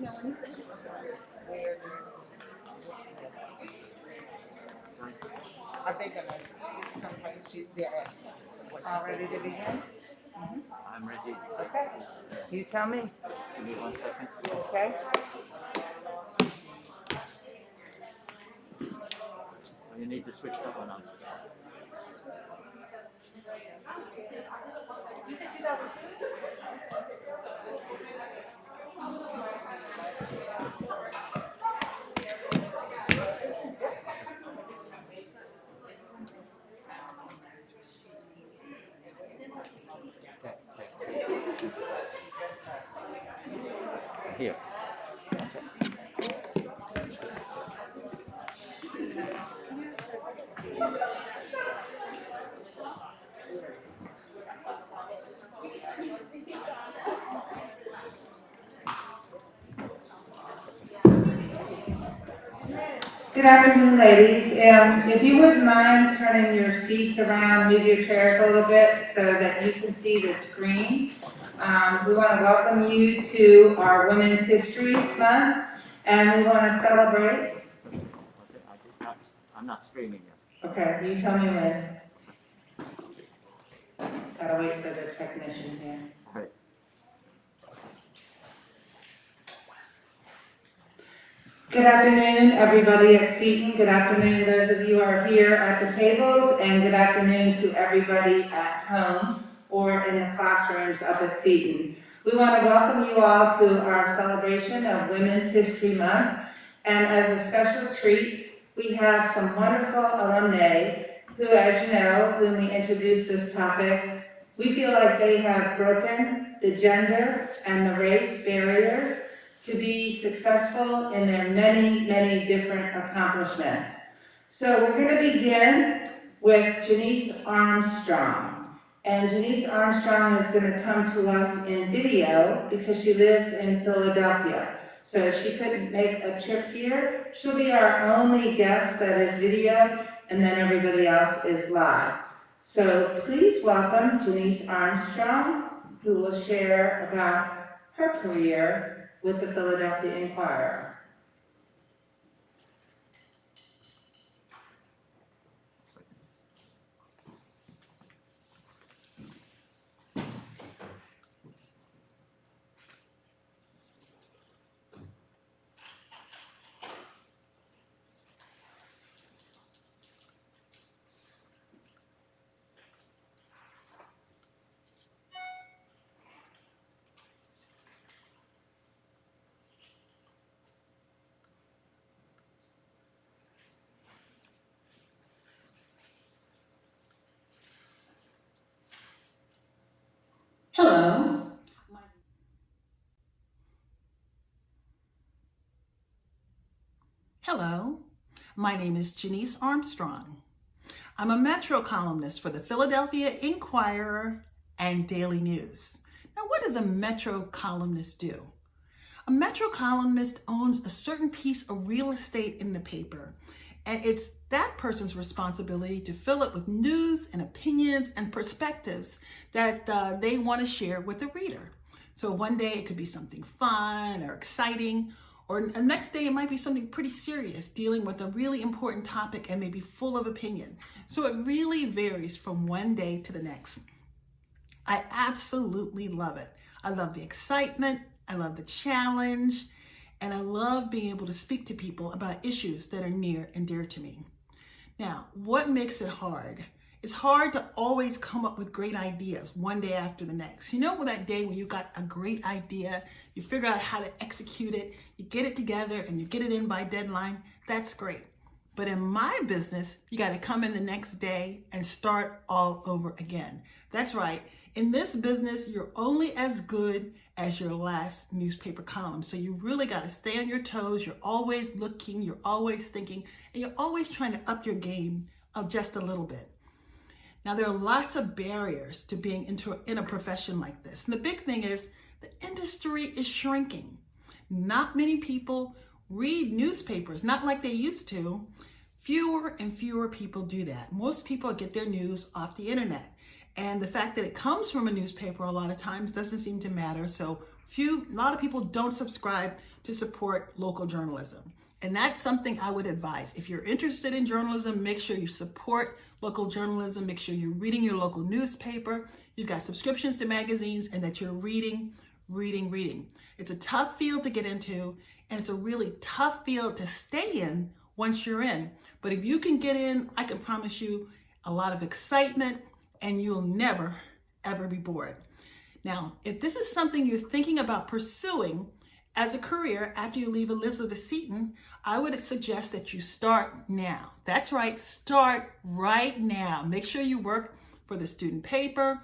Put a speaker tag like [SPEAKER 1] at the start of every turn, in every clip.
[SPEAKER 1] Where are they gonna someplace they're at? All ready to begin?
[SPEAKER 2] I'm ready.
[SPEAKER 1] Okay. You tell me.
[SPEAKER 2] Give me 1 second.
[SPEAKER 1] Okay.
[SPEAKER 2] Oh, you need to switch that one on.
[SPEAKER 1] You said 2002?
[SPEAKER 2] Here.
[SPEAKER 1] Good afternoon, ladies. If you wouldn't mind turning your seats around, move your chairs a little bit so that you can see the screen. We want to welcome you to our Women's History Month, and we want to celebrate.
[SPEAKER 2] Okay, I'm not streaming yet.
[SPEAKER 1] Okay, you tell me when. Gotta wait for the technician here.
[SPEAKER 2] All right.
[SPEAKER 1] Good afternoon, everybody at Seton. Good afternoon, those of you who are here at the tables, and good afternoon to everybody at home or in the classrooms up at Seton. We want to welcome you all to our celebration of Women's History Month, and as a special treat, we have some wonderful alumnae who, as you know, when we introduce this topic, we feel like they have broken the gender and the race barriers to be successful in their many, many different accomplishments. So we're going to begin with Janice Armstrong. And Janice Armstrong is going to come to us in video because she lives in Philadelphia. So she couldn't make a trip here. She'll be our only guest that is video, and then everybody else is live. So please welcome Janice Armstrong, who will share about her career with the Philadelphia Inquirer. Hello.
[SPEAKER 3] Hello, my name is Janice Armstrong. I'm a Metro columnist for the Philadelphia Inquirer and Daily News. Now, what does a Metro columnist do? A Metro columnist owns a certain piece of real estate in the paper, and it's that person's responsibility to fill it with news and opinions and perspectives that they want to share with the reader. So one day it could be something fun or exciting, or the next day it might be something pretty serious, dealing with a really important topic and maybe full of opinion. So it really varies from one day to the next. I absolutely love it. I love the excitement, I love the challenge, and I love being able to speak to people about issues that are near and dear to me. Now, what makes it hard? It's hard to always come up with great ideas one day after the next. You know, that day when you got a great idea, you figure out how to execute it, you get it together and you get it in by deadline, that's great. But in my business, you got to come in the next day and start all over again. That's right. In this business, you're only as good as your last newspaper column. So you really got to stay on your toes. You're always looking, you're always thinking, and you're always trying to up your game of just a little bit. Now, there are lots of barriers to being in a profession like this. And the big thing is the industry is shrinking. Not many people read newspapers, not like they used to. Fewer and fewer people do that. Most people get their news off the internet. And the fact that it comes from a newspaper a lot of times doesn't seem to matter. So a lot of people don't subscribe to support local journalism. And that's something I would advise. If you're interested in journalism, make sure you support local journalism. Make sure you're reading your local newspaper. You've got subscriptions to magazines, and that you're reading. It's a tough field to get into, and it's a really tough field to stay in once you're in. But if you can get in, I can promise you a lot of excitement, and you'll never, ever be bored. Now, if this is something you're thinking about pursuing as a career after you leave Elizabeth Seton, I would suggest that you start now. That's right, start right now. Make sure you work for the student paper.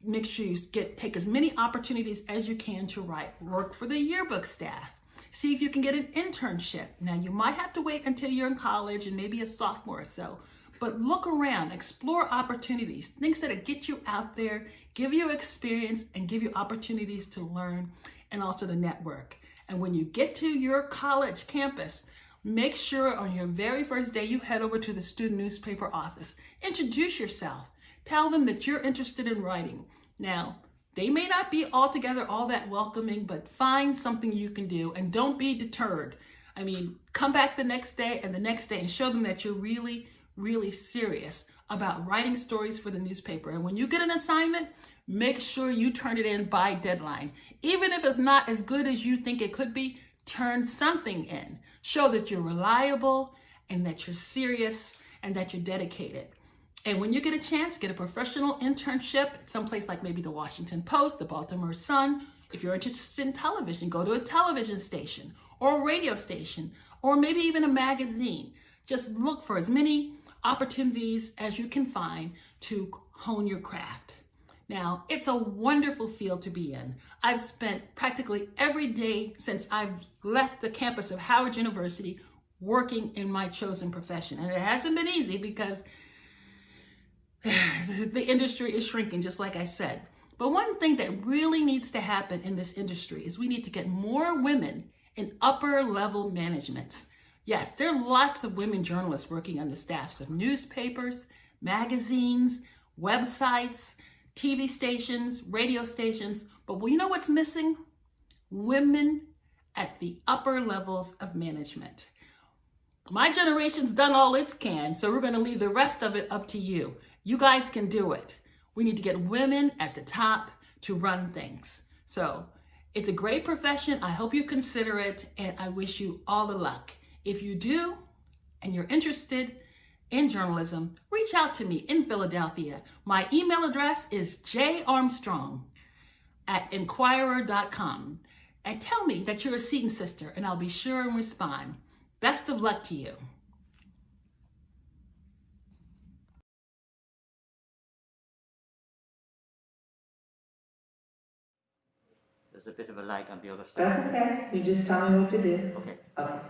[SPEAKER 3] Make sure you take as many opportunities as you can to write. Work for the yearbook staff. See if you can get an internship. Now, you might have to wait until you're in college and maybe a sophomore or so, but look around, explore opportunities, things that get you out there, give you experience, and give you opportunities to learn and also to network. And when you get to your college campus, make sure on your very first day you head over to the student newspaper office. Introduce yourself. Tell them that you're interested in writing. Now, they may not be altogether all that welcoming, but find something you can do and don't be deterred. I mean, come back the next day and the next day and show them that you're really, really serious about writing stories for the newspaper. And when you get an assignment, make sure you turn it in by deadline. Even if it's not as good as you think it could be, turn something in. Show that you're reliable and that you're serious and that you're dedicated. And when you get a chance, get a professional internship at someplace like maybe the Washington Post, the Baltimore Sun. If you're interested in television, go to a television station or a radio station or maybe even a magazine. Just look for as many opportunities as you can find to hone your craft. Now, it's a wonderful field to be in. I've spent practically every day since I've left the campus of Howard University working in my chosen profession. And it hasn't been easy because the industry is shrinking, just like I said. But one thing that really needs to happen in this industry is we need to get more women in upper level management. Yes, there are lots of women journalists working on the staffs of newspapers, magazines, websites, TV stations, radio stations. But you know what's missing? Women at the upper levels of management. My generation's done all it can, so we're going to leave the rest of it up to you. You guys can do it. We need to get women at the top to run things. So it's a great profession. I hope you consider it, and I wish you all the luck. If you do, and you're interested in journalism, reach out to me in Philadelphia. My email address is jarmstrong@inquirer.com. And tell me that you're a Seton sister, and I'll be sure and respond. Best of luck to you.
[SPEAKER 2] There's a bit of a lag on the other side.
[SPEAKER 1] That's okay. You just tell me what to do.
[SPEAKER 2] Okay.
[SPEAKER 1] Okay.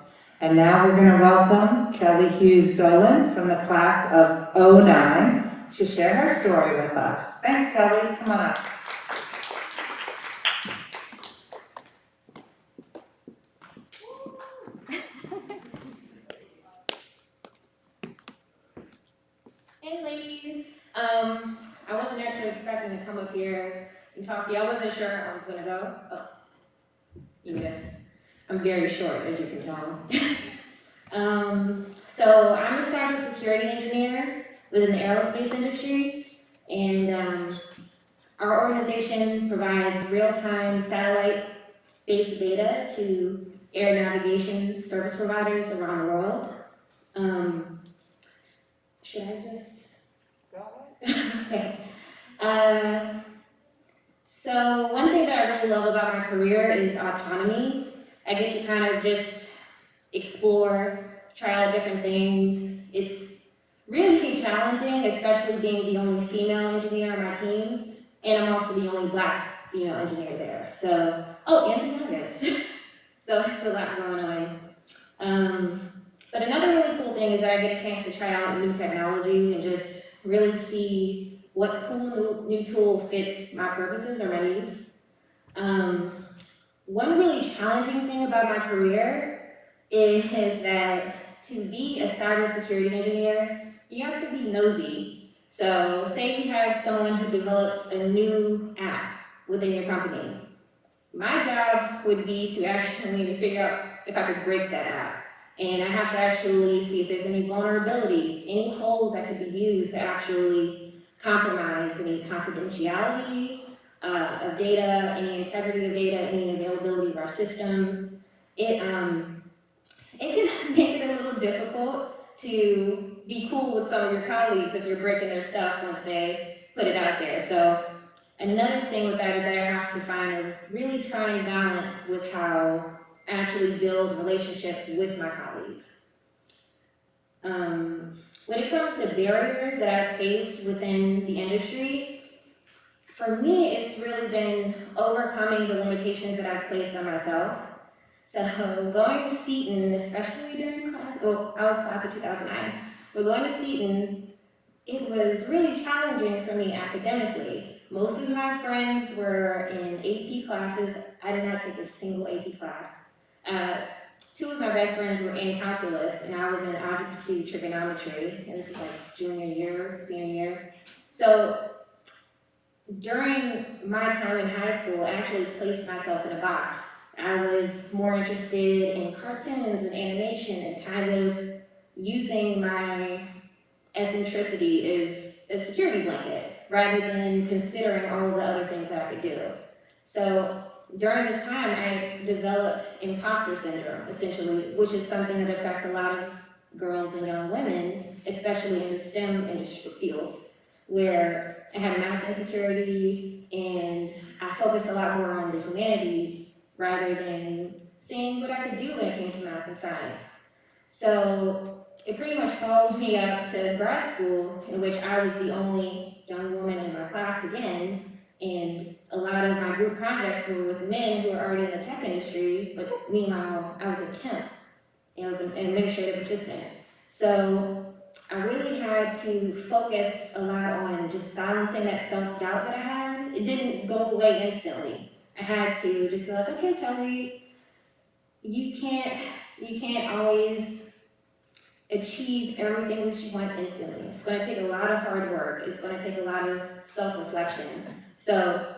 [SPEAKER 1] And now we're going to welcome Kelly Hughes Dolan from the class of '09 to share her story with us. Thanks, Kelly. Come on up.
[SPEAKER 4] Hey ladies, I wasn't actually expecting to come up here and talk to you. I wasn't sure I was gonna go. Oh, you good? I'm very short, as you can tell. So I'm a cybersecurity engineer within the aerospace industry, and our organization provides real-time satellite-based data to air navigation service providers around the world. Should I just go? Okay. So one thing that I really love about my career is autonomy. I get to kind of just explore, try out different things. It's really challenging, especially being the only female engineer on my team, and I'm also the only Black female engineer there. So, and the youngest. So it's a lot going on. But another really cool thing is that I get a chance to try out new technology and just really see what cool new tool fits my purposes or my needs. One really challenging thing about my career is that to be a cybersecurity engineer, you have to be nosy. So say you have someone who develops a new app within your company. My job would be to actually figure out if I could break that app. And I have to actually see if there's any vulnerabilities, any holes that could be used to actually compromise any confidentiality of data, any integrity of data, any availability of our systems. It can make it a little difficult to be cool with some of your colleagues if you're breaking their stuff once they put it out there. So another thing with that is that I have to find a really fine balance with how I actually build relationships with my colleagues. When it comes to barriers that I've faced within the industry, for me, it's really been overcoming the limitations that I've placed on myself. So going to Seton, especially during class, well, I was class of 2009, but going to Seton, it was really challenging for me academically. Most of my friends were in AP classes. I did not take a single AP class. Two of my best friends were in calculus, and I was in algebra 2 trigonometry, and this is like junior year, senior year. So during my time in high school, I actually placed myself in a box. I was more interested in cartoons and animation and kind of using my eccentricity as a security blanket rather than considering all of the other things that I could do. So during this time, I developed imposter syndrome, essentially, which is something that affects a lot of girls and young women, especially in the STEM industry fields, where I had math insecurity and I focused a lot more on the humanities rather than seeing what I could do when it came to math and science. So it pretty much followed me up to grad school, in which I was the only young woman in my class again, and a lot of my group projects were with men who were already in the tech industry, but meanwhile, I was a temp, and I was an administrative assistant. So I really had to focus a lot on just silencing that self-doubt that I had. It didn't go away instantly. I had to just be like, okay, Kelly, you can't always achieve everything that you want instantly. It's going to take a lot of hard work. It's going to take a lot of self-reflection. So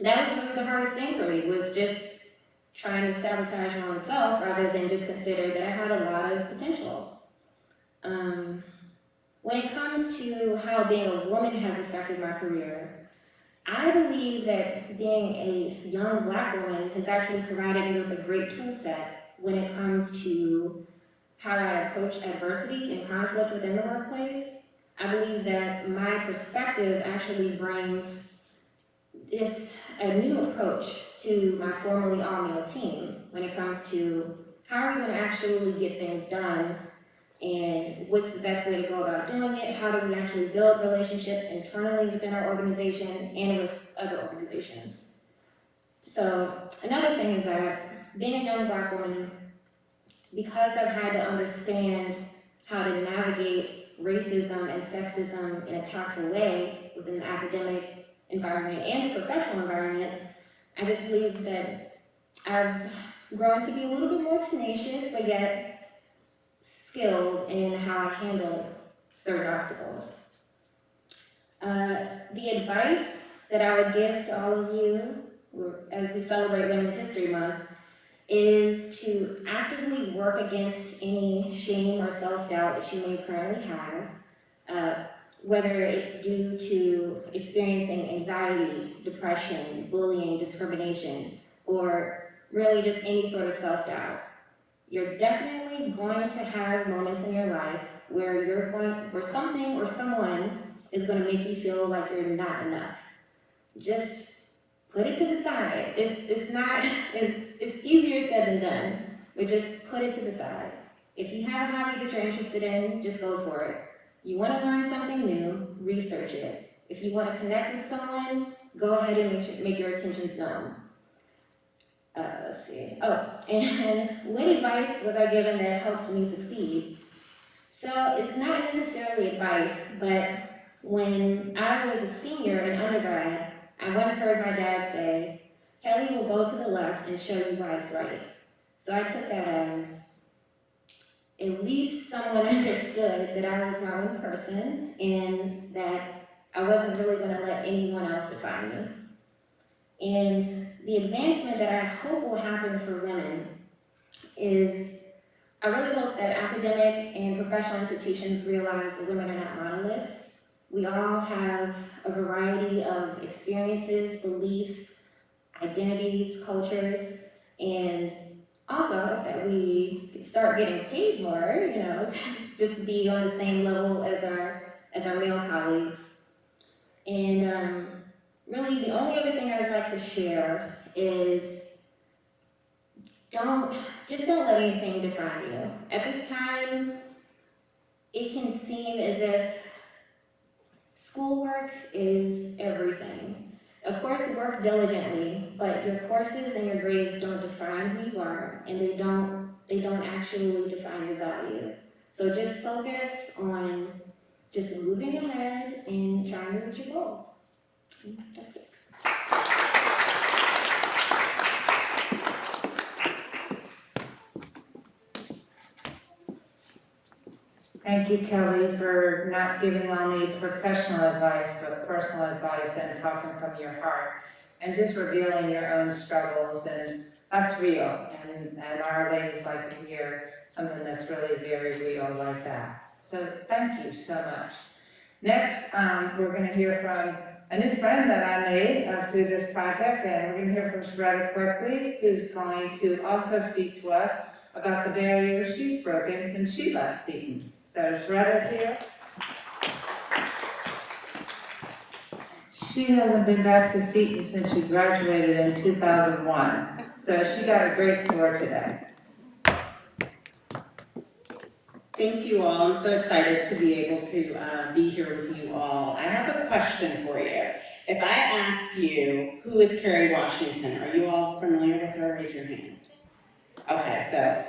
[SPEAKER 4] that was really the hardest thing for me, was just trying to sabotage my own self rather than just consider that I had a lot of potential. When it comes to how being a woman has affected my career, I believe that being a young Black woman has actually provided me with a great tool set when it comes to how I approach adversity and conflict within the workplace. I believe that my perspective actually brings a new approach to my formerly all-male team when it comes to how are we going to actually get things done, and what's the best way to go about doing it, how do we actually build relationships internally within our organization and with other organizations. So another thing is that being a young Black woman, because I've had to understand how to navigate racism and sexism in a tactful way within the academic environment and the professional environment, I just believe that I've grown to be a little bit more tenacious, but yet skilled in how I handle certain obstacles. The advice that I would give to all of you as we celebrate Women's History Month is to actively work against any shame or self-doubt that you may currently have, whether it's due to experiencing anxiety, depression, bullying, discrimination, or really just any sort of self-doubt. You're definitely going to have moments in your life where something or someone is going to make you feel like you're not enough. Just put it to the side. It's easier said than done, but just put it to the side. If you have a hobby that you're interested in, just go for it. You want to learn something new, research it. If you want to connect with someone, go ahead and make your intentions known. Let's see. Oh, and what advice was I given that helped me succeed? So it's not necessarily advice, but when I was a senior in undergrad, I once heard my dad say, Kelly will go to the left and show you why it's right. So I took that as, at least someone understood that I was my own person and that I wasn't really going to let anyone else define me. And the advancement that I hope will happen for women is I really hope that academic and professional institutions realize that women are not monoliths. We all have a variety of experiences, beliefs, identities, cultures, and also I hope that we can start getting paid more, just to be on the same level as our male colleagues. And really the only other thing I'd like to share is don't let anything define you. At this time, it can seem as if schoolwork is everything. Of course, work diligently, but your courses and your grades don't define who you are, and they don't actually define your value. So just focus on just moving ahead and trying to reach your goals. That's it.
[SPEAKER 1] Thank you, Kelly, for not giving only professional advice, but personal advice and talking from your heart and just revealing your own struggles, and that's real. And our ladies like to hear something that's really very real like that. So thank you so much. Next, we're going to hear from a new friend that I made through this project, and we're going to hear from Sharetta Clerkley, who's going to also speak to us about the barriers she's broken since she left Seton. So Sharetta's here. She hasn't been back to Seton since she graduated in 2001. So she got a great tour today.
[SPEAKER 5] Thank you all. I'm so excited to be able to be here with you all. I have a question for you. If I ask you, who is Kerry Washington? Are you all familiar with her? Raise your hand. Okay, so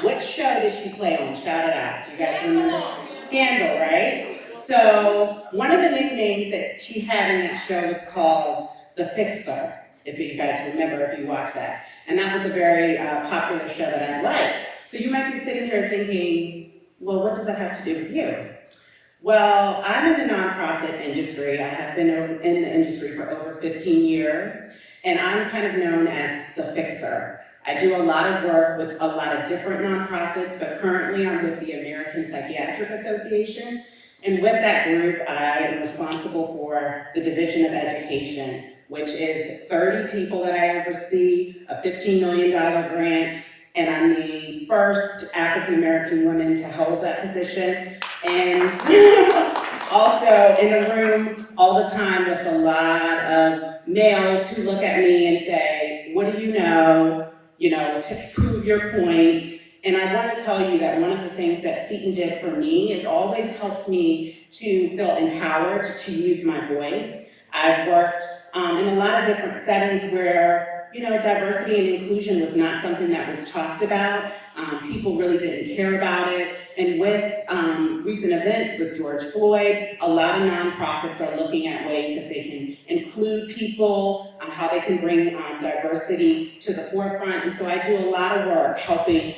[SPEAKER 5] what show did she play on? Shout it out. Do you guys remember? Scandal, right? So one of the nicknames that she had in that show was called The Fixer, if you guys remember, if you watched that. And that was a very popular show that I liked. So you might be sitting here thinking, well, what does that have to do with you? Well, I'm in the nonprofit industry. I have been in the industry for over 15 years, and I'm kind of known as the fixer. I do a lot of work with a lot of different nonprofits, but currently I'm with the American Psychiatric Association. And with that group, I am responsible for the Division of Education, which is 30 people that I oversee, a $15 million grant, and I'm the first African-American woman to hold that position. And also in the room all the time with a lot of males who look at me and say, what do you know, to prove your point. And I want to tell you that one of the things that Seton did for me is always helped me to feel empowered to use my voice. I've worked in a lot of different settings where diversity and inclusion was not something that was talked about. People really didn't care about it. And with recent events with George Floyd, a lot of nonprofits are looking at ways that they can include people, how they can bring diversity to the forefront. And so I do a lot of work helping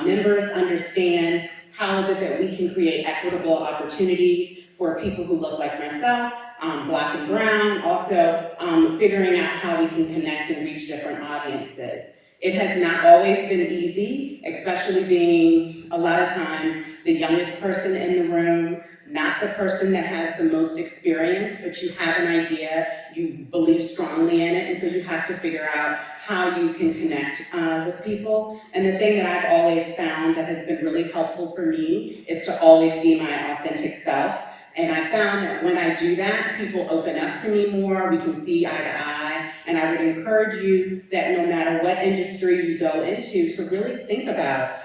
[SPEAKER 5] members understand how is it that we can create equitable opportunities for people who look like myself, Black and brown, also figuring out how we can connect and reach different audiences. It has not always been easy, especially being a lot of times the youngest person in the room, not the person that has the most experience, but you have an idea, you believe strongly in it, and so you have to figure out how you can connect with people. And the thing that I've always found that has been really helpful for me is to always be my authentic self. And I found that when I do that, people open up to me more, we can see eye to eye, and I would encourage you that no matter what industry you go into, to really think about,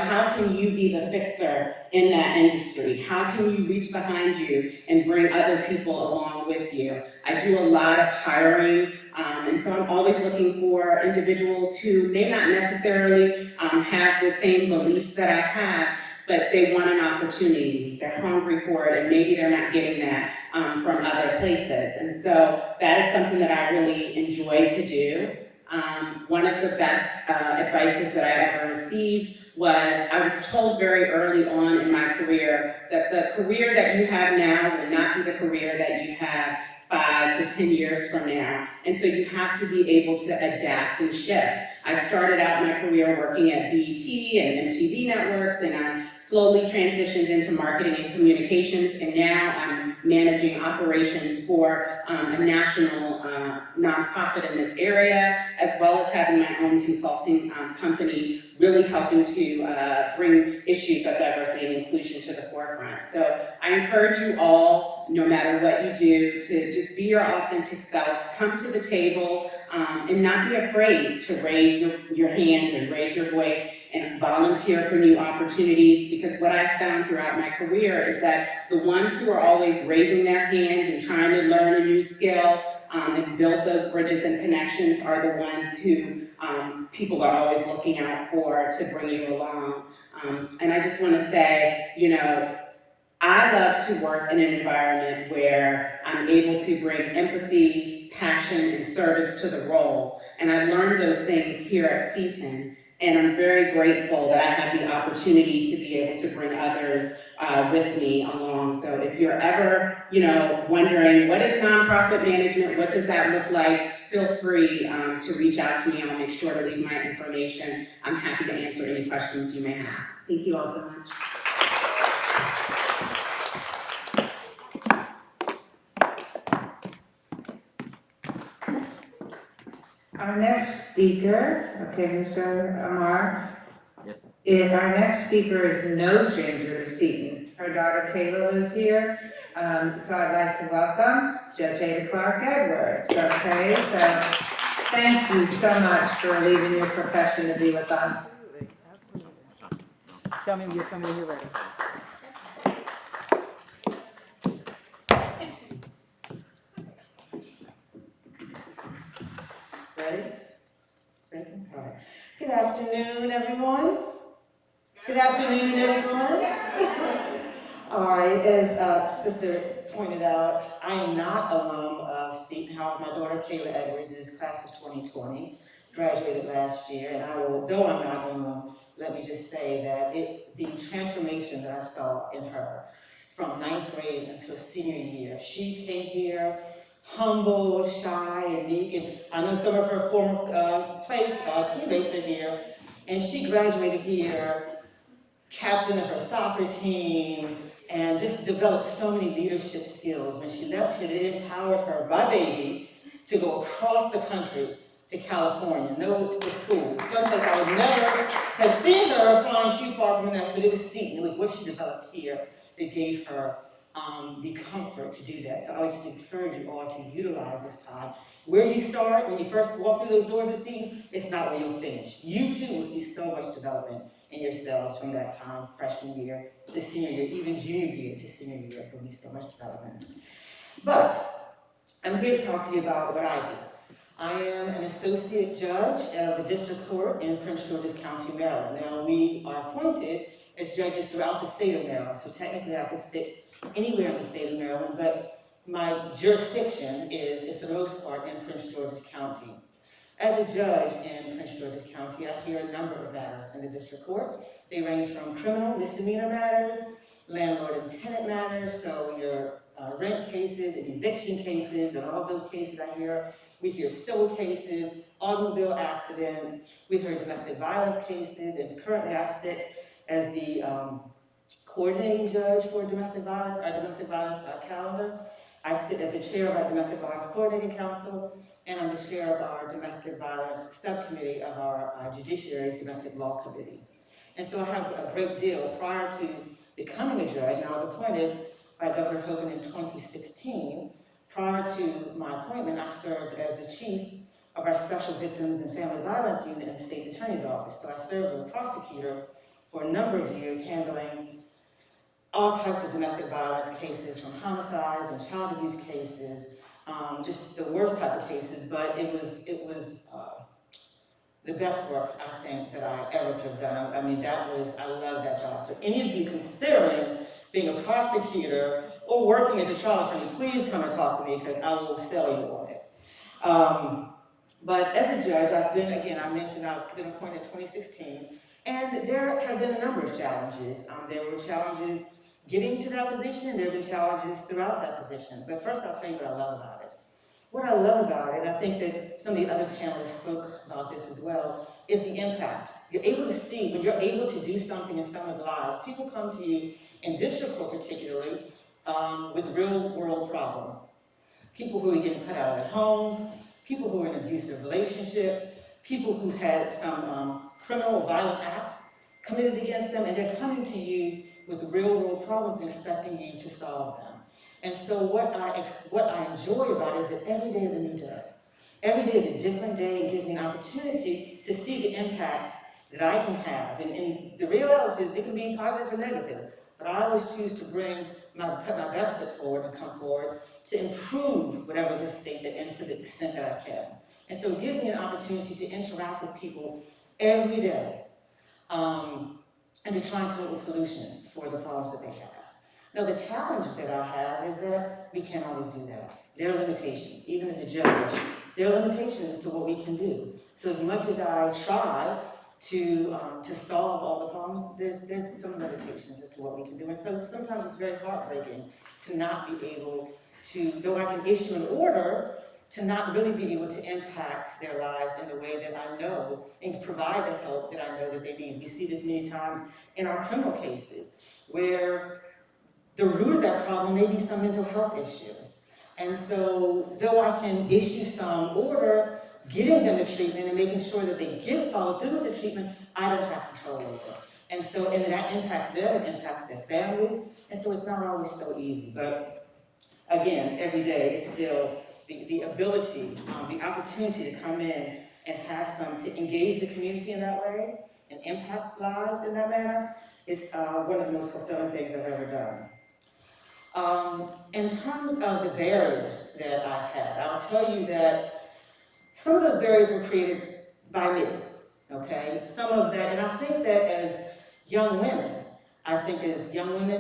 [SPEAKER 5] how can you be the fixer in that industry? How can you reach behind you and bring other people along with you? I do a lot of hiring, and so I'm always looking for individuals who may not necessarily have the same beliefs that I have, but they want an opportunity, they're hungry for it, and maybe they're not getting that from other places. And so that is something that I really enjoy to do. One of the best advices that I've ever received was I was told very early on in my career that the career that you have now will not be the career that you have 5 to 10 years from now. And so you have to be able to adapt and shift. I started out my career working at BET and MTV networks, and I slowly transitioned into marketing and communications, and now I'm managing operations for a national nonprofit in this area, as well as having my own consulting company, really helping to bring issues of diversity and inclusion to the forefront. So I encourage you all, no matter what you do, to just be your authentic self, come to the table, and not be afraid to raise your hand and raise your voice and volunteer for new opportunities, because what I've found throughout my career is that the ones who are always raising their hand and trying to learn a new skill and build those bridges and connections are the ones who people are always looking out for to bring you along. And I just want to say, you know, I love to work in an environment where I'm able to bring empathy, passion, and service to the role. And I learned those things here at Seton. And I'm very grateful that I have the opportunity to be able to bring others with me along. So if you're ever, you know, wondering what is nonprofit management, what does that look like, feel free to reach out to me. I'll make sure to leave my information. I'm happy to answer any questions you may have. Thank you all so much.
[SPEAKER 1] Our next speaker, okay, Mr. Amar,
[SPEAKER 2] Yes.
[SPEAKER 1] our next speaker is no stranger to Seton. Her daughter Kayla is here, so I'd like to welcome Judge Ada Clark Edwards, okay? So thank you so much for leaving your profession to be with us.
[SPEAKER 6] Absolutely, absolutely. Tell me when you're ready. Ready? Ready? All right. Good afternoon, everyone. Good afternoon, everyone. All right, as Sister pointed out, I am not alum of Seton. However, my daughter Kayla Edwards is class of 2020, graduated last year, and though I'm not alum, let me just say that the transformation that I saw in her from 9th grade until senior year, she came here humble, shy, and meek, and I know some of her former teammates are here, and she graduated here, captain of her soccer team, and just developed so many leadership skills. When she left here, they empowered her, my baby, to go across the country to California, for school. Someplace I would never have seen her flying too far from us, but it was Seton. It was what she developed here that gave her the comfort to do that. So I would just encourage you all to utilize this time. Where you start, when you first walk through those doors of Seton, it's not where you'll finish. You too will see so much development in yourselves from that time, freshman year to senior year, even junior year to senior year. There'll be so much development. But I'm here to talk to you about what I do. I am an associate judge of the district court in Prince George's County, Maryland. Now, we are appointed as judges throughout the state of Maryland, so technically I could sit anywhere in the state of Maryland, but my jurisdiction is for the most part, in Prince George's County. As a judge in Prince George's County, I hear a number of matters in the district court. They range from criminal misdemeanor matters, landlord and tenant matters, so your rent cases and eviction cases and all of those cases I hear. We hear civil cases, automobile accidents, we hear domestic violence cases, and currently I sit as the coordinating judge for domestic violence, our domestic violence calendar. I sit as the chair of our domestic violence coordinating council, and I'm the chair of our domestic violence subcommittee of our judiciary's domestic law committee. And so I have a great deal. Prior to becoming a judge, and I was appointed by Governor Hogan in 2016, prior to my appointment, I served as the chief of our Special Victims and Family Violence Unit in the state's attorney's office. So I served as a prosecutor for a number of years, handling all types of domestic violence cases, from homicides and child abuse cases, just the worst type of cases, but it was the best work, I think, that I ever could have done. I mean, I love that job. So any of you considering being a prosecutor or working as a trial attorney, please come and talk to me, because I will sell you on it. But as a judge, I mentioned I've been appointed in 2016, And there have been a number of challenges. There were challenges getting to that position, and there have been challenges throughout that position. But first, I'll tell you what I love about it. What I love about it, and I think that some of the other panelists spoke about this as well, is the impact. You're able to see, when you're able to do something in someone's lives, people come to you, in district court particularly, with real world problems. People who are getting cut out of their homes, people who are in abusive relationships, people who've had some criminal or violent act committed against them, and they're coming to you with real world problems and expecting you to solve them. And so what I enjoy about it is that every day is a new day. Every day is a different day and gives me an opportunity to see the impact that I can have. And the reality is it can be positive or negative, but I always choose to put my best foot forward and come forward to improve whatever the state that, and to the extent that I can. And so it gives me an opportunity to interact with people every day and to try and come up with solutions for the problems that they have. Now, the challenge that I have is that we can't always do that. There are limitations. Even as a judge, there are limitations as to what we can do. So as much as I try to solve all the problems, there's some limitations as to what we can do. And so sometimes it's very heartbreaking to not be able to, though I can issue an order, to not really be able to impact their lives in the way that I know and provide the help that I know that they need. We see this many times in our criminal cases where the root of that problem may be some mental health issue. And so, though I can issue some order, getting them the treatment and making sure that they get followed through with the treatment, I don't have control over. And so, and that impacts them, it impacts their families, and so it's not always so easy. But again, every day it's still the ability, the opportunity to come in and have to engage the community in that way and impact lives in that manner is one of the most fulfilling things I've ever done. In terms of the barriers that I had, I'll tell you that some of those barriers were created by me, okay? Some of that, and I think that as young women,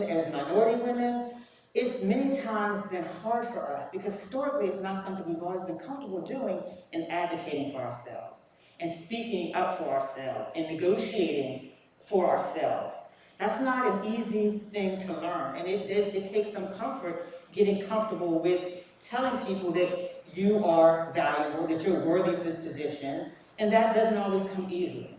[SPEAKER 6] as minority women, it's many times been hard for us because historically it's not something we've always been comfortable doing in advocating for ourselves and speaking up for ourselves and negotiating for ourselves. That's not an easy thing to learn, and it takes some comfort getting comfortable with telling people that you are valuable, that you're worthy of this position, and that doesn't always come easily.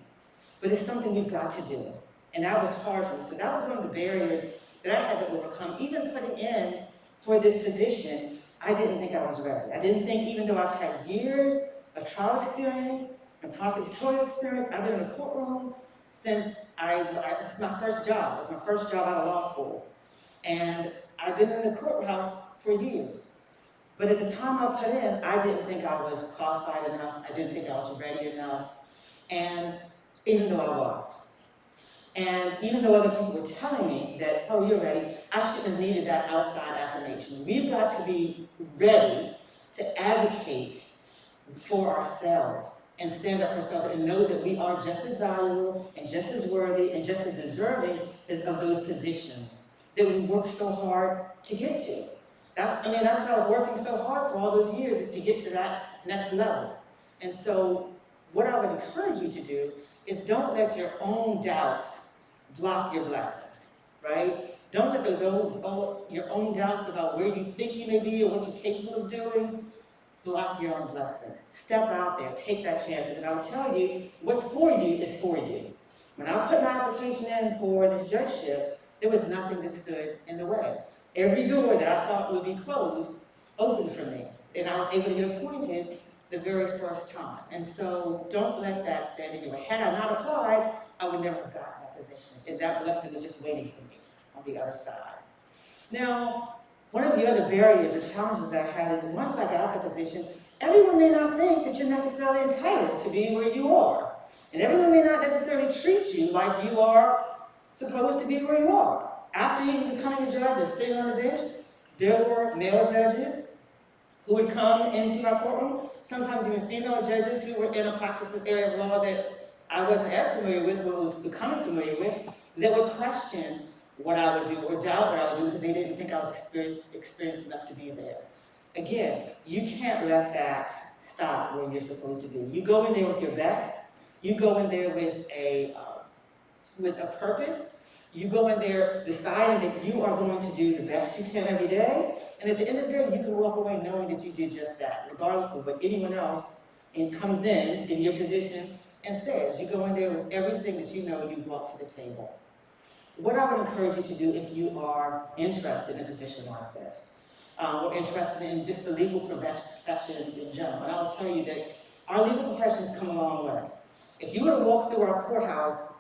[SPEAKER 6] But it's something you've got to do, and that was hard for me. So that was one of the barriers that I had to overcome. Even putting in for this position, I didn't think I was ready. I didn't think, even though I've had years of trial experience and prosecutorial experience, I've been in the courtroom since it's my first job. It was my first job out of law school. And I've been in the courthouse for years. But at the time I put in, I didn't think I was qualified enough. I didn't think I was ready enough. And even though I was. And even though other people were telling me that, oh, you're ready, I shouldn't have needed that outside affirmation. We've got to be ready to advocate for ourselves and stand up for ourselves and know that we are just as valuable and just as worthy and just as deserving of those positions that we worked so hard to get to. That's what I was working so hard for all those years, is to get to that next level. And so what I would encourage you to do is don't let your own doubts block your blessings, right? Don't let your own doubts about where you think you may be or what you're capable of doing block your own blessings. Step out there, take that chance, because I'll tell you, what's for you is for you. When I put my application in for this judgeship, there was nothing that stood in the way. Every door that I thought would be closed opened for me, and I was able to get appointed the very first time. And so don't let that stand in your way. Had I not applied, I would never have gotten that position, and that blessing was just waiting for me on the other side. Now, one of the other barriers or challenges that I had is once I got the position, everyone may not think that you're necessarily entitled to be where you are. And everyone may not necessarily treat you like you are supposed to be where you are. After even becoming a judge and sitting on the bench, there were male judges who would come into my courtroom, sometimes even female judges who were in a practicing area of law that I wasn't as familiar with, but was becoming familiar with, that would question what I would do or doubt what I would do because they didn't think I was experienced enough to be there. Again, you can't let that stop where you're supposed to be. You go in there with your best. You go in there with a with a purpose. You go in there deciding that you are going to do the best you can every day, and at the end of the day, you can walk away knowing that you did just that, regardless of what anyone else comes in your position and says. You go in there with everything that you know you brought to the table. What I would encourage you to do if you are interested in a position like this, or interested in just the legal profession in general, and I will tell you that our legal profession has come a long way. If you were to walk through our courthouse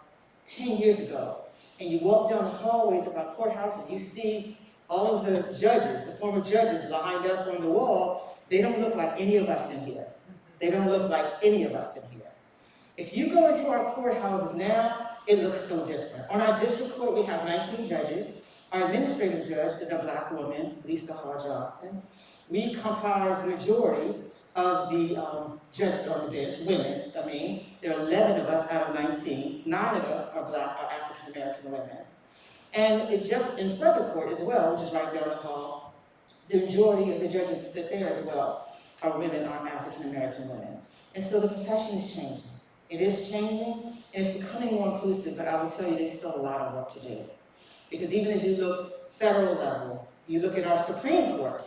[SPEAKER 6] 10 years ago, and you walk down the hallways of our courthouse and you see all of the judges, the former judges lined up on the wall, they don't look like any of us in here. They don't look like any of us in here. If you go into our courthouses now, it looks so different. On our district court, we have 19 judges. Our administrative judge is a Black woman, Lisa Hall Johnson. We comprise the majority of the judges on the bench, women, I mean. There are 11 of us out of 19. 9 of us are Black, are African American women. And it just in circuit court as well, which is right down the hall, the majority of the judges that sit there as well are women, are African American women. And so the profession is changing. It is changing, and it's becoming more inclusive, but I will tell you there's still a lot of work to do. Because even as you look federal level, you look at our Supreme Court,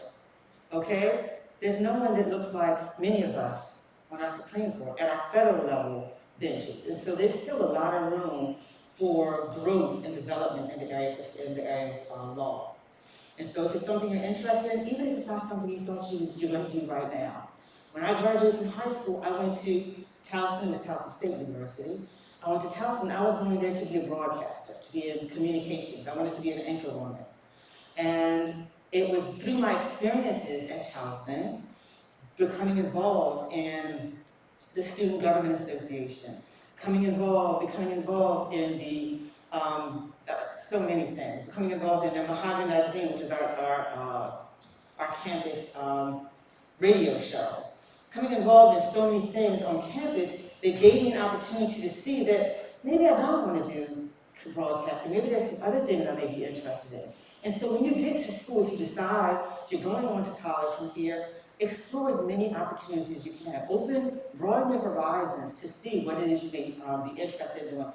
[SPEAKER 6] okay? There's no one that looks like many of us on our Supreme Court, at our federal level benches. And so there's still a lot of room for growth and development in the area of law. And so if it's something you're interested in, even if it's not something you thought you were going to do right now. When I graduated from high school, I went to Towson, it was Towson State University. I went to Towson, I was going there to be a broadcaster, to be in communications. I wanted to be an anchor woman. And it was through my experiences at Towson, becoming involved in the Student Government Association, becoming involved in the, so many things, becoming involved in the Mojave Magazine, which is our campus radio show. Becoming involved in so many things on campus, they gave me an opportunity to see that maybe I don't want to do broadcasting, maybe there's some other things I may be interested in. And so when you get to school, if you decide you're going on to college from here, explore as many opportunities as you can. Broaden your horizons to see what it is you may be interested in doing.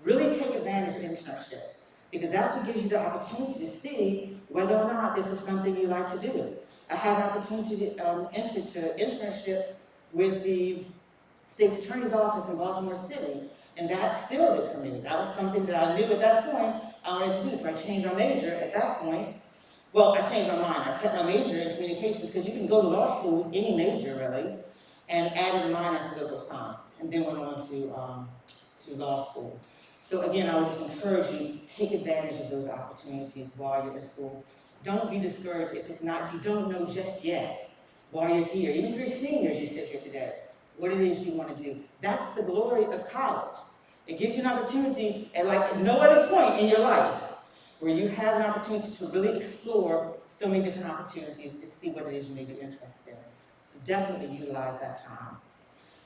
[SPEAKER 6] Really take advantage of internships, because that's what gives you the opportunity to see whether or not this is something you like to do. I had an opportunity to enter to internship with the State's Attorney's Office in Baltimore City, and that sealed it for me. That was something that I knew at that point I wanted to do, so I changed my major at that point. Well, I changed my mind. I kept my major in communications, because you can go to law school with any major, really, and added a minor in political science, and then went on to law school. So again, I would just encourage you, take advantage of those opportunities while you're in school. Don't be discouraged if you don't know just yet while you're here. Even if you're seniors, you sit here today, what it is you want to do. That's the glory of college. It gives you an opportunity at like no other point in your life where you have an opportunity to really explore so many different opportunities to see what it is you may be interested in. So definitely utilize that time.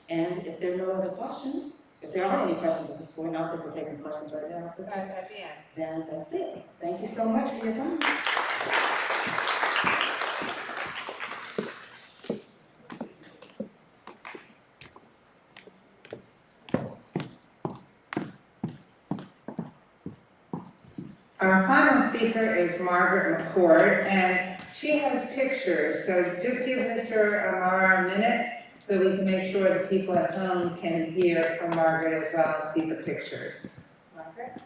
[SPEAKER 6] And if there are no other questions, if there aren't any questions at this point, I don't think we're taking questions right now, sister.
[SPEAKER 1] At the end.
[SPEAKER 6] Then that's it. Thank you so much for your time.
[SPEAKER 1] Our final speaker is Margaret McCord, and she has pictures, so just give Mr. Amar a minute so we can make sure the people at home can hear from Margaret as well and see the pictures. Margaret?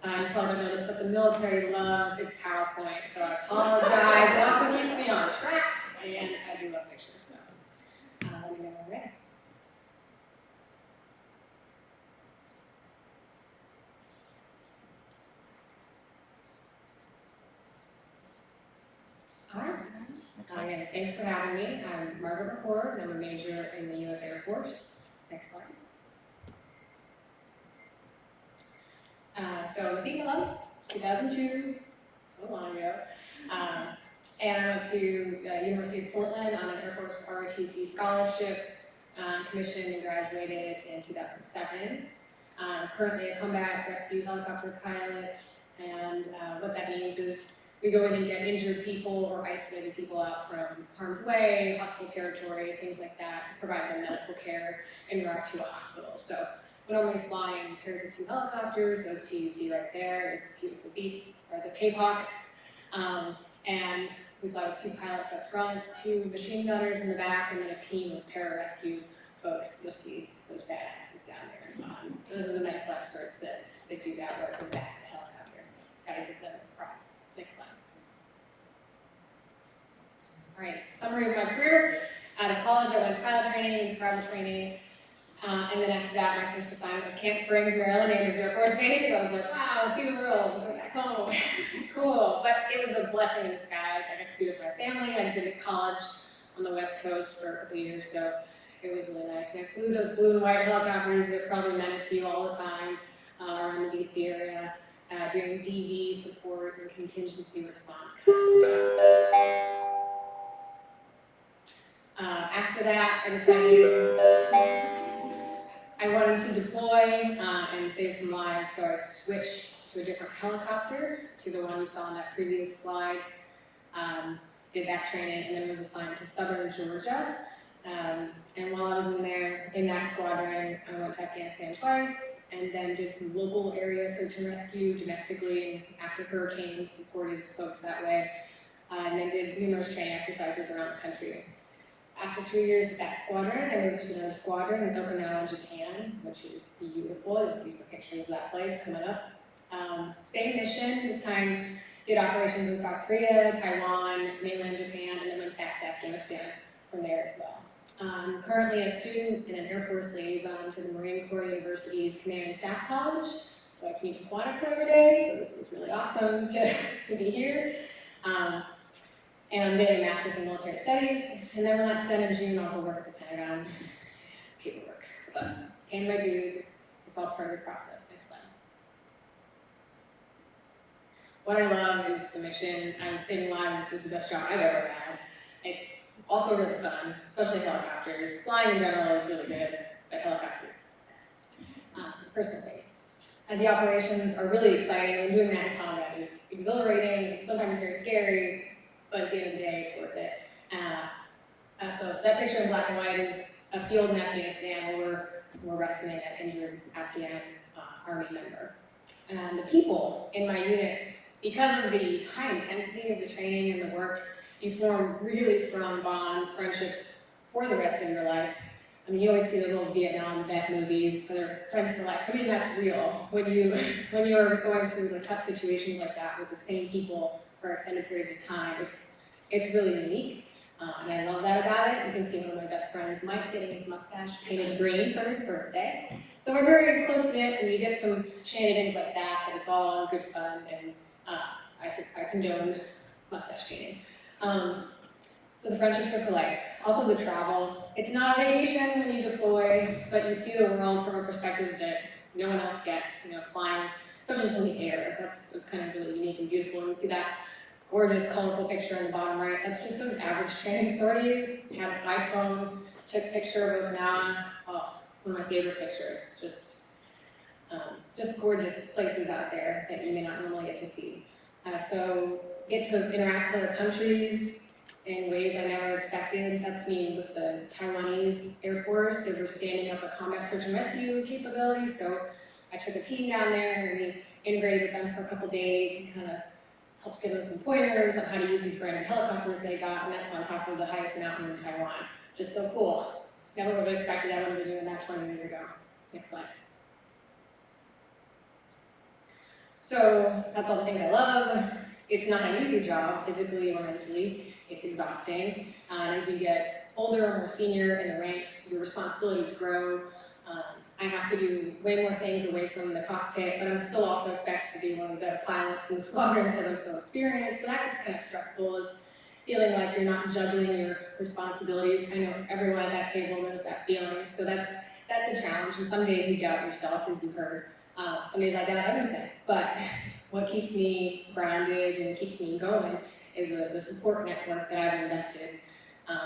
[SPEAKER 4] You probably noticed, but the military loves its PowerPoint, so I apologize. It also keeps me on track, and I do love pictures, so let me know when we're ready. All right. Again, thanks for having me. I'm Margaret McCord, and I'm a major in the U.S. Air Force. Next slide. So I was Seton 2002, so long ago. And I went to University of Portland on an Air Force ROTC scholarship, commissioned and graduated in 2007. Currently a combat rescue helicopter pilot, and what that means is
[SPEAKER 7] we go in and get injured people or isolated people out from harm's way, hostile territory, things like that, provide them medical care and route to a hospital. So we normally fly in pairs of 2 helicopters. Those 2 you see right there, those beautiful beasts are the Pavehawks. And we fly with 2 pilots up front, 2 machine gunners in the back, and then a team of pararescue folks. You'll see those badasses down there. Those are the medical experts that do that work in the back of the helicopter. Gotta give them props. Next slide. All right, summary of my career. Out of college, I went to pilot training and survival training. And then after that, my first assignment was Camp Springs, Maryland, Andrews Air Force Base. So I was like, wow, see the world, go back home. Cool. But it was a blessing in disguise. I got to be with my family. I'd been to college on the West Coast for a couple of years, so it was really nice. And I flew those blue and white helicopters that probably menace you all the time around the DC area, doing DV support and contingency response kind of stuff. After that, I decided I wanted to deploy and save some lives, so I switched to a different helicopter, to the one you saw on that previous slide. Did that training and then was assigned to southern Georgia. And while I was in that squadron, I went to Afghanistan twice, and then did some local area search and rescue domestically, and after hurricanes, supported folks that way, and then did numerous training exercises around the country. After 3 years with that squadron, I moved to another squadron in Okinawa, Japan, which is beautiful. You'll see some pictures of that place coming up. Same mission, this time did operations in South Korea, Taiwan, mainland Japan, and then went back to Afghanistan from there as well. I'm currently a student and an Air Force liaison to the Marine Corps University's Command and Staff College, so I commute to Quantico every day, so this was really awesome to be here. And I'm getting a master's in military studies, and then when that's done in June, I'll go work at the Pentagon. Paperwork, but paying my dues, it's all part of the process. Next slide. What I love is the mission. Saving lives is the best job I've ever had. It's also really fun, especially helicopters. Flying in general is really good, but helicopters is the best, personally. And the operations are really exciting, and doing that in combat is exhilarating, it's sometimes very scary, but at the end of the day, it's worth it. So that picture in black and white is a field in Afghanistan where we're rescuing an injured Afghan Army member. And the people in my unit, because of the high intensity of the training and the work, you form really strong bonds, friendships for the rest of your life. I mean, you always see those old Vietnam vet movies, so they're friends for life. I mean, that's real. When you're going through the tough situations like that with the same people for extended periods of time, it's really unique, and I love that about it. You can see one of my best friends, Mike, getting his mustache painted green for his birthday. So we're very close-knit, and you get some shenanigans like that, but it's all good fun, and I condone mustache painting. So the friendships are for life. Also the travel. It's not a vacation when you deploy, but you see the world from a perspective that no one else gets, flying, especially from the air. That's kind of really unique and beautiful. And you see that gorgeous, colorful picture in the bottom right. That's just an average training sortie. Had an iPhone, took a picture of Okinawa. Oh, one of my favorite pictures. Just gorgeous places out there that you may not normally get to see. So get to interact with other countries in ways I never expected. That's me with the Taiwanese Air Force. They were standing up a combat search and rescue capability, so I took a team down there and we integrated with them for a couple days and kind of helped give them some pointers on how to use these brand new helicopters they got, and that's on top of the highest mountain in Taiwan. Just so cool. Never would have expected I would have been doing that 20 years ago. Next slide. So that's all the things I love. It's not an easy job, physically or mentally. It's exhausting. And as you get older or more senior in the ranks, your responsibilities grow. I have to do way more things away from the cockpit, but I'm still also expected to be one of the better pilots in the squadron because I'm so experienced. So that gets kind of stressful, is feeling like you're not juggling your responsibilities. I know everyone at that table knows that feeling. So that's a challenge. And some days you doubt yourself, as you heard. Some days I doubt everything. But what keeps me grounded and keeps me going is the support network that I've invested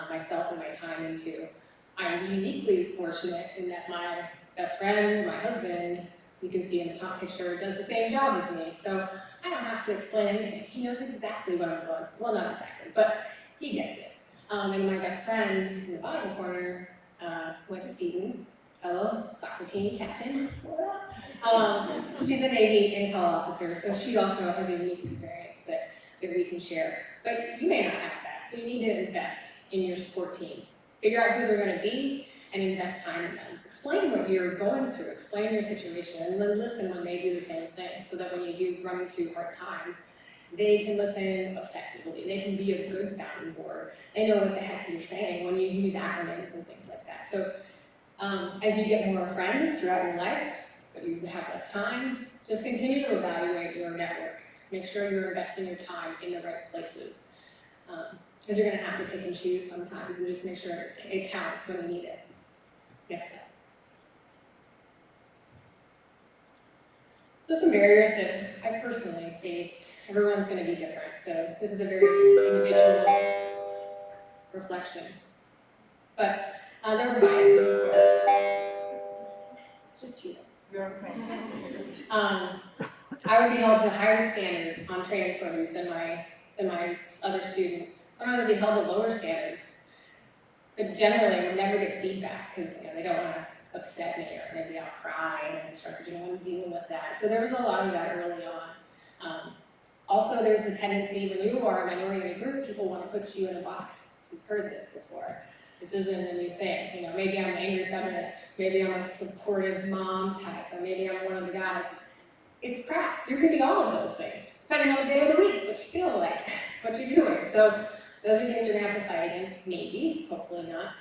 [SPEAKER 7] myself and my time into. I'm uniquely fortunate in that my best friend, my husband, You can see in the top picture, does the same job as me, so I don't have to explain anything. He knows exactly what I'm going through. Well, not exactly, but he gets it. And my best friend in the bottom corner went to Seton, fellow soccer team captain. She's a Navy intel officer, so she also has a unique experience that we can share. But you may not have that, so you need to invest in your support team. Figure out who they're going to be and invest time in them. Explain what you're going through, explain your situation, and then listen when they do the same thing, so that when you do run into hard times, they can listen effectively. They can be a good sounding board. They know what the heck you're saying when you use acronyms and things like that. So as you get more friends throughout your life, but you have less time, just continue to evaluate your network. Make sure you're investing your time in the right places. Because you're going to have to pick and choose sometimes, and just make sure it counts when you need it. Next step. So some barriers that I've personally faced. Everyone's going to be different, so this is a very individual reflection. But there were biases, of course. It's just cheating. I would be held to a higher standard on training stories than my other student. Sometimes I'd be held to lower standards. But generally, I would never get feedback because they don't want to upset me, or maybe I'll cry and the instructor didn't want to deal with that. So there was a lot of that early on. Also, there's the tendency when you are a minority in a group, people want to put you in a box. You've heard this before. This isn't a new thing. Maybe I'm an angry feminist, maybe I'm a supportive mom type, or maybe I'm one of the guys. It's crap. You could be all of those things, depending on the day of the week, what you feel like, what you're doing. So those are things you're gonna have to fight against, maybe, hopefully not.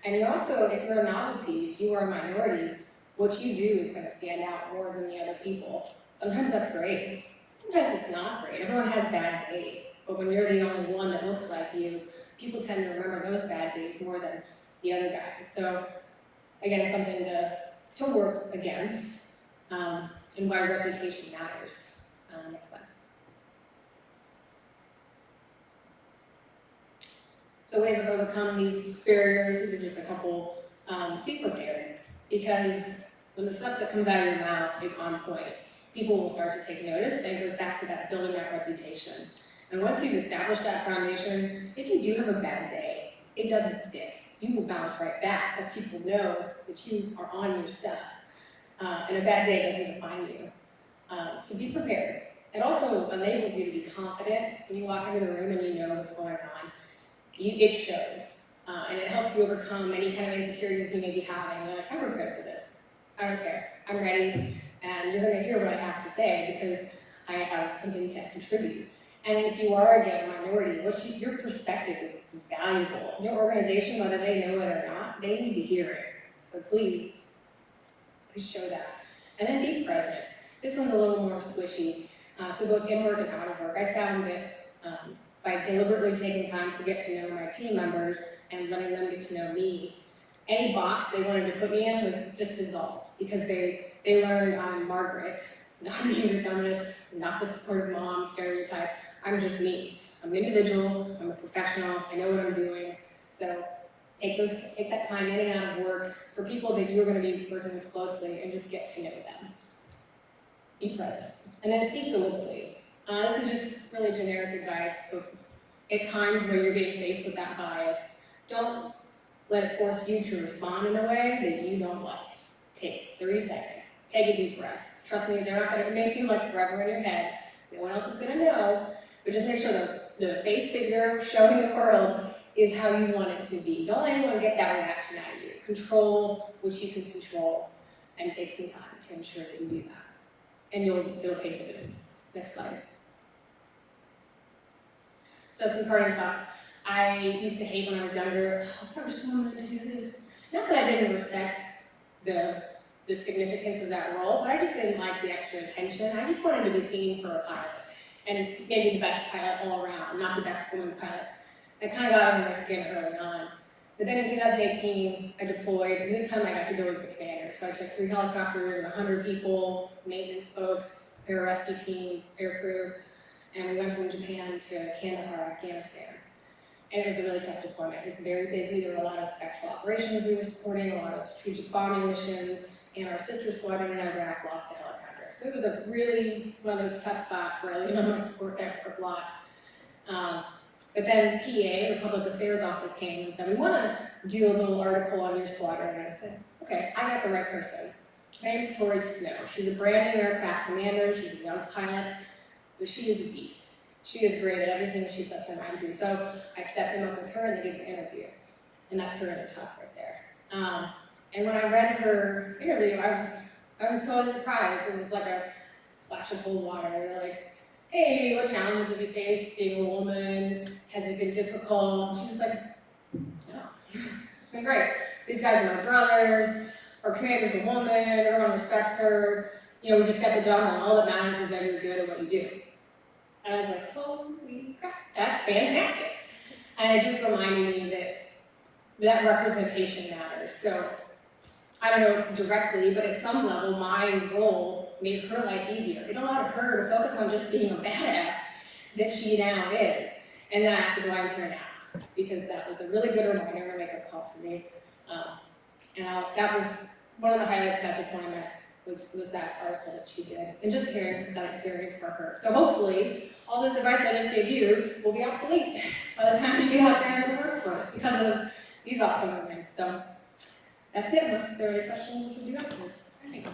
[SPEAKER 7] And you're also, if you're a novelty, if you are a minority, what you do is gonna stand out more than the other people. Sometimes that's great. Sometimes it's not great. Everyone has bad days, but when you're the only one that looks like you, people tend to remember those bad days more than the other guys. So again, something to work against, and why reputation matters. Next slide. So ways to overcome these barriers, these are just a couple. Be prepared, because when the stuff that comes out of your mouth is on point, people will start to take notice. And it goes back to that building that reputation. And once you've established that foundation, if you do have a bad day, it doesn't stick. You will bounce right back because people know that you are on your stuff. And a bad day doesn't define you. So be prepared. It also enables you to be confident when you walk into the room and you know what's going on. It shows. And it helps you overcome any kind of insecurities you may be having. You're like, I'm prepared for this. I don't care. I'm ready. And you're going to hear what I have to say because I have something to contribute. And if you are, again, a minority, your perspective is valuable. Your organization, whether they know it or not, they need to hear it. So please show that. And then be present. This one's a little more squishy. So both in work and out of work, I found that by deliberately taking time to get to know my team members and letting them get to know me, any box they wanted to put me in was just dissolved because they learned I'm Margaret, not an angry feminist, not the supportive mom stereotype. I'm just me. I'm an individual, I'm a professional, I know what I'm doing. So take that time in and out of work for people that you're going to be working with closely and just get to know them. Be present. And then speak deliberately. This is just really generic advice, but at times where you're being faced with that bias, don't let it force you to respond in a way that you don't like. Take 3 seconds. Take a deep breath. Trust me, it may seem like forever in your head. No one else is going to know, but just make sure the face that you're showing the world is how you want it to be. Don't let anyone get that reaction out of you. Control what you can control and take some time to ensure that you do that. And it'll pay dividends. Next slide. So some parting thoughts. I used to hate when I was younger, first woman to do this. Not that I didn't respect the significance of that role, but I just didn't like the extra attention. I just wanted to be seen for a pilot. And maybe the best pilot all around, not the best woman pilot. I kind of got under my skin early on. But then in 2018, I deployed, and this time I got to go as the commander. So I took 3 helicopters, 100 people, maintenance folks, pararescue team, air crew, and we went from Japan to Kandahar, Afghanistan. And it was a really tough deployment. It was very busy. There were a lot of spectral operations we were supporting, a lot of strategic bombing missions, and our sister squadron in Iraq lost a helicopter. So it was a really, one of those tough spots where I leaned on my support network a lot. But then PA, the Public Affairs Office, came and said, we want to do a little article on your squadron. And I said, okay, I got the right person. Her name's Tori Snow. She's a brand new aircraft commander. She's a young pilot, but she is a beast. She is great at everything she sets her mind to. So I set them up with her and they did an interview. And that's her in the top right there. And when I read her interview, I was totally surprised. It was like a splash of cold water. They're like, hey, what challenges have you faced being a woman? Has it been difficult? And she's like, no, it's been great. These guys are my brothers. Our commander's a woman. Everyone respects her. You know, we just got the job done. All that matters is that you're good at what you do. And I was like, holy crap, that's fantastic. And it just reminded me that representation matters. So I don't know directly, but at some level, my role made her life easier. It allowed her to focus on just being a badass that she now is. And that is why I'm here now, because that was a really good reminder and a wake-up call for me. That was one of the highlights of that deployment was that article that she did, and just hearing that experience for her. So hopefully, all this advice I just gave you will be obsolete by the time you get out there in the workforce because of these awesome women. So that's it, unless there are any questions, which we'll do afterwards. Thanks.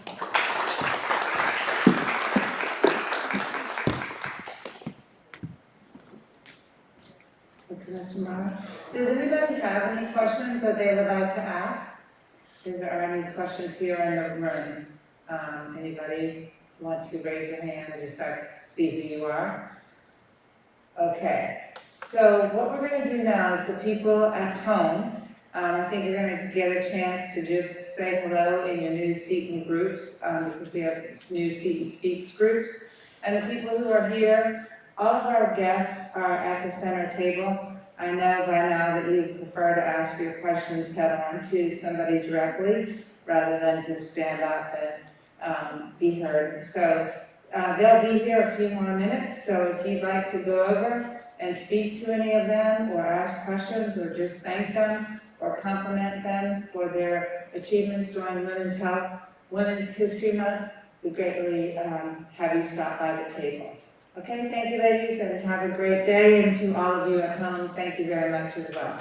[SPEAKER 1] Okay, Mr. Mara. Does anybody have any questions that they would like to ask? Is there any questions here in the room? Anybody want to raise your hand and just see who you are? Okay, so what we're going to do now is the people at home, I think you're going to get a chance to just say hello in your new Seton groups, because we have new Seton Speaks groups. And the people who are here, all of our guests are at the center table. I know by now that you prefer to ask your questions head on to somebody directly, rather than to stand up and be heard. So they'll be here a few more minutes, so if you'd like to go over and speak to any of them, or ask questions, or just thank them, or compliment them for their achievements during Women's History Month, we greatly have you stop by the table. Okay, thank you ladies, and have a great day, and to all of you at home, thank you very much as well.